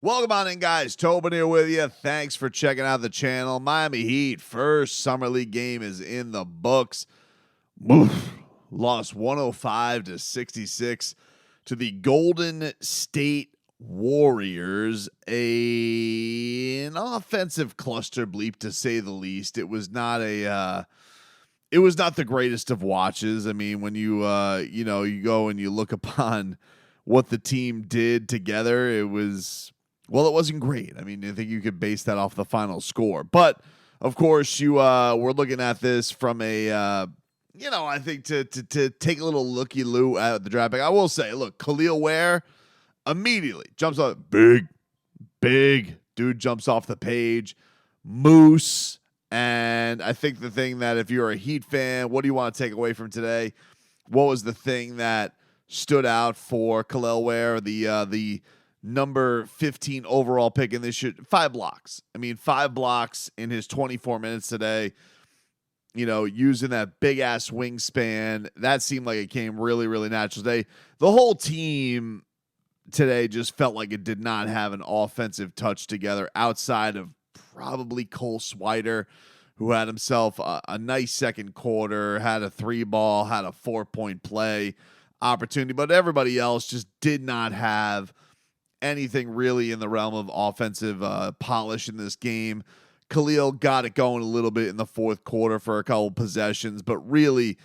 Welcome on in, guys. Tobin here with you. Thanks for checking out the channel. Miami Heat first Summer League game is in the books. Lost 105-66 to the Golden State Warriors. An offensive cluster bleep, to say the least. It was not the greatest of watches. I mean, when you go and you look upon what the team did together, it wasn't great. I mean, I think you could base that off the final score. But, of course, we're looking at this from I think to take a little looky-loo at the draft pick. I will say, look, Kel'el Ware immediately jumps off. Big dude jumps off the page. Moose. And I think the thing that if you're a Heat fan, what do you want to take away from today? What was the thing that stood out for Kel'el Ware, the number 15 overall pick in this shit? 5 blocks. I mean, 5 blocks in his 24 minutes today, using that big-ass wingspan. That seemed like it came really, really natural today. The whole team today just felt like it did not have an offensive touch together outside of probably Cole Swider, who had himself a nice second quarter, had a 3-ball, had a 4-point play opportunity, but everybody else just did not have anything really in the realm of offensive polish in this game. Kel'el got it going a little bit in the fourth quarter for a couple possessions, but really,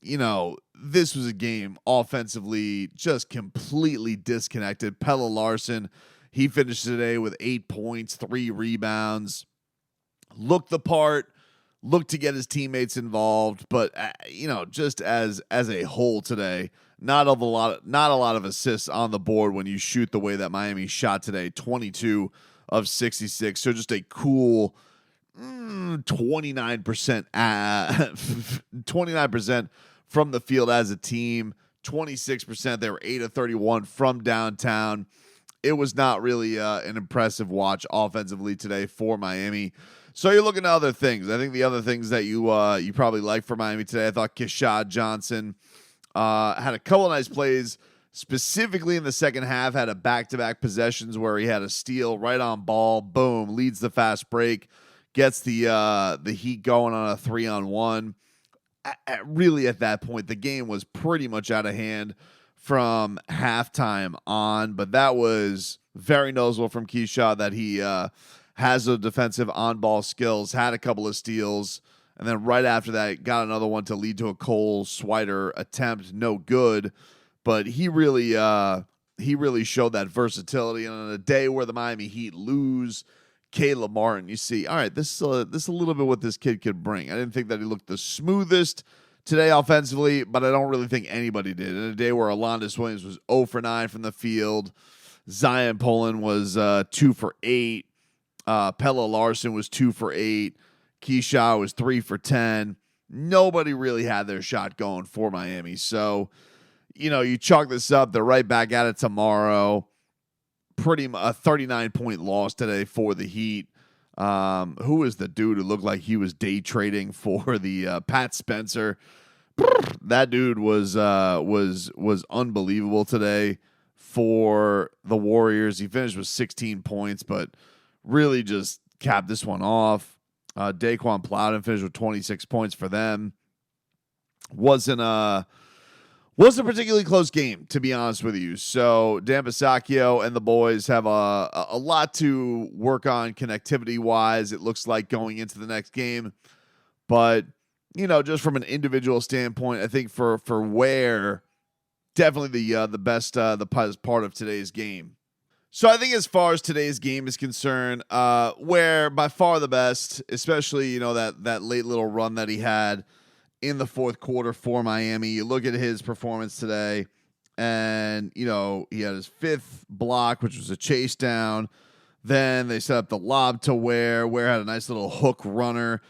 this was a game offensively just completely disconnected. Pelle Larsson, he finished today with 8 points, 3 rebounds, looked the part, looked to get his teammates involved, but just as a whole today, not a lot of assists on the board when you shoot the way that Miami shot today, 22 of 66. So just a cool 29%, 29% from the field as a team, 26%. They were 8 of 31 from downtown. It was not really an impressive watch offensively today for Miami. So you're looking at other things. I think the other things that you probably like for Miami today, I thought Keshad Johnson had a couple of nice plays, specifically in the second half, had a back-to-back possessions where he had a steal right on ball, boom, leads the fast break, gets the Heat going on a 3-on-1. Really, at that point, the game was pretty much out of hand from halftime on, but that was very noticeable from Keshad that he has the defensive on-ball skills, had a couple of steals, and then right after that, got another one to lead to a Cole Swider attempt. No good, but he really showed that versatility. And on a day where the Miami Heat lose Caleb Martin, you see, all right, this is a little bit what this kid could bring. I didn't think that he looked the smoothest today offensively, but I don't really think anybody did. In a day where Alondas Williams was 0 for 9 from the field, Zion Poland was 2 for 8, Pelle Larsson was 2 for 8, Keshad was 3 for 10. Nobody really had their shot going for Miami. So, you chalk this up. They're right back at it tomorrow. A 39-point loss today for the Heat. Who was the dude who looked like he was day trading for the Pat Spencer? That dude was unbelievable today for the Warriors. He finished with 16 points, but really just capped this one off. Daquan Plowden finished with 26 points for them. Wasn't a particularly close game, to be honest with you. So Dan Bisacchio and the boys have a lot to work on connectivity-wise, it looks like, going into the next game. But, just from an individual standpoint, I think for Ware, definitely the best part of today's game. So I think as far as today's game is concerned, Ware by far the best, especially, that late little run that he had in the fourth quarter for Miami. You look at his performance today, and, he had his 5th block, which was a chase down. Then they set up the lob to Ware. Ware had a nice little hook runner.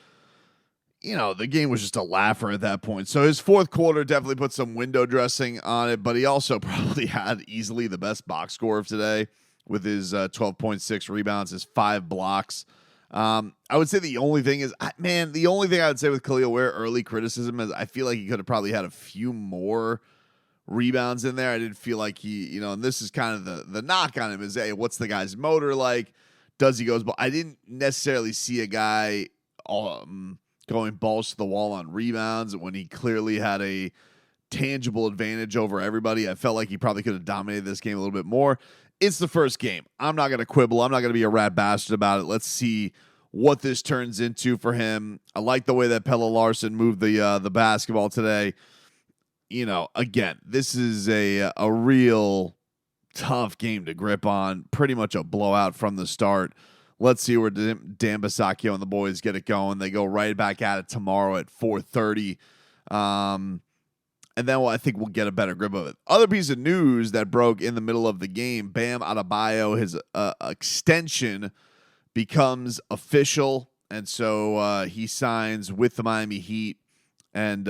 The game was just a laugher at that point. So his fourth quarter definitely put some window dressing on it, but he also probably had easily the best box score of today with his 12.6 rebounds, his 5 blocks. I would say the only thing I would say with Kel'el Ware, early criticism is I feel like he could have probably had a few more rebounds in there. I didn't feel like he, and this is kind of the knock on him is, hey, what's the guy's motor like? Does he goes? But I didn't necessarily see a guy going balls to the wall on rebounds when he clearly had a tangible advantage over everybody. I felt like he probably could have dominated this game a little bit more. It's the first game. I'm not going to quibble. I'm not going to be a rat bastard about it. Let's see what this turns into for him. I like the way that Pelle Larsson moved the basketball today. Again, this is a real tough game to grip on. Pretty much a blowout from the start. Let's see where Dan Bisacchio and the boys get it going. They go right back at it tomorrow at 4:30. And then I think we'll get a better grip of it. Other piece of news that broke in the middle of the game, Bam Adebayo, his extension becomes official. And so he signs with the Miami Heat. And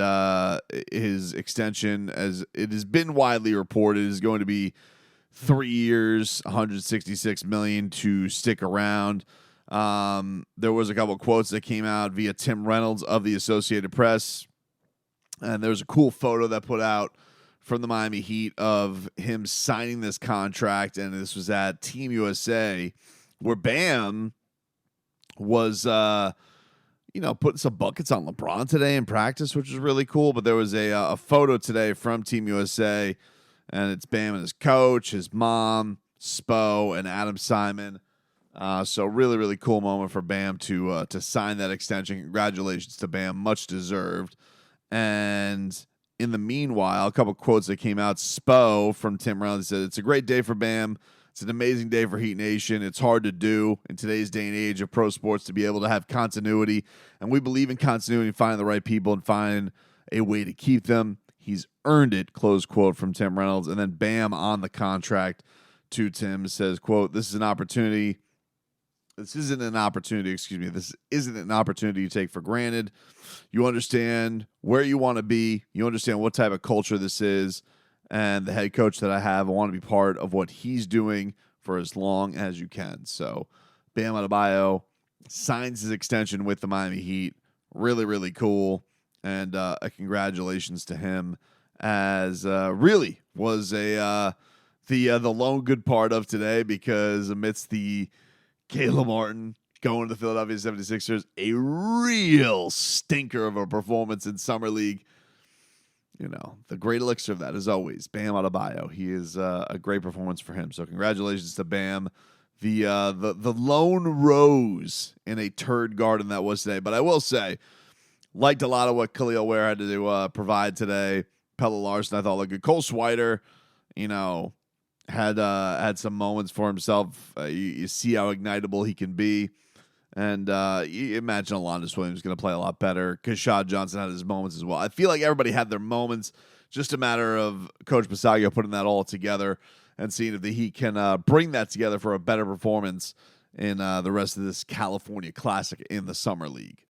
his extension, as it has been widely reported, is going to be 3 years, $166 million to stick around. There was a couple of quotes that came out via Tim Reynolds of the Associated Press, and there was a cool photo that put out from the Miami Heat of him signing this contract, and this was at Team USA, where Bam was putting some buckets on LeBron today in practice, which was really cool. But there was a photo today from Team USA, and it's Bam and his coach, his mom, Spo, and Adam Simon. So really, really cool moment for Bam to sign that extension. Congratulations to Bam, much deserved. And in the meanwhile, a couple quotes that came out. Spo from Tim Reynolds said, "It's a great day for Bam. It's an amazing day for Heat Nation. It's hard to do in today's day and age of pro sports to be able to have continuity. And we believe in continuity and finding the right people and finding a way to keep them. He's earned it," close quote from Tim Reynolds. And then Bam on the contract to Tim says, quote, This isn't an opportunity, This isn't an opportunity you take for granted. You understand where you want to be. You understand what type of culture this is. And the head coach that I have, I want to be part of what he's doing for as long as you can. So Bam Adebayo signs his extension with the Miami Heat. Really, really cool. And a congratulations to him, as really was the lone good part of today, because amidst the Caleb Martin going to the Philadelphia 76ers, a real stinker of a performance in Summer League. The great elixir of that is always Bam Adebayo. He is a great performance for him. So congratulations to Bam, the lone rose in a turd garden that was today. But I will say, liked a lot of what Kel'el Ware had to provide today. Pelle Larsson, I thought, looked good. Cole Swider, had some moments for himself. You see how ignitable he can be. And you imagine Alonzo Williams is going to play a lot better. Keshad Johnson had his moments as well. I feel like everybody had their moments. Just a matter of Coach Bisacchio putting that all together and seeing if the Heat can bring that together for a better performance in the rest of this California Classic in the Summer League.